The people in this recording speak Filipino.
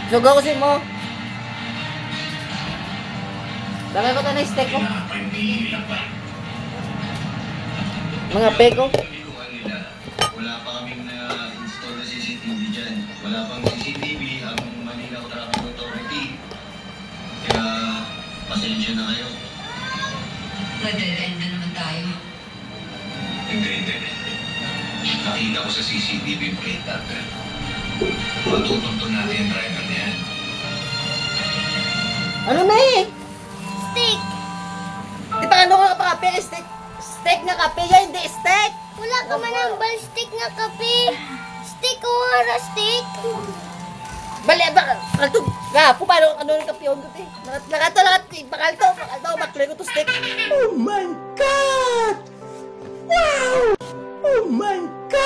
Sugaw ko si mo. Lagay ko tayo na steak ko. Mga peko. Wala pa kaming na-install na CCTV dyan. Wala pang CCTV ang Manila Traffic Authority. Kaya, pasensya na kayo. Na-dead-end na naman tayo. Hindi. Nakita ko sa CCTV plate natin. Matutuntun natin yung driver na yan. Ano na eh? Steak. Di ba ano ka pa kape? Steak. Steak na kape yan, hindi steak. Wala ka man ang steak nga kape. Steak o hara steak. Bali, kalto. Gapo, paano ano yung kape yun ko eh? Nakato, bakalto, bakloy ko to steak. Oh my God! Wow! Oh my God!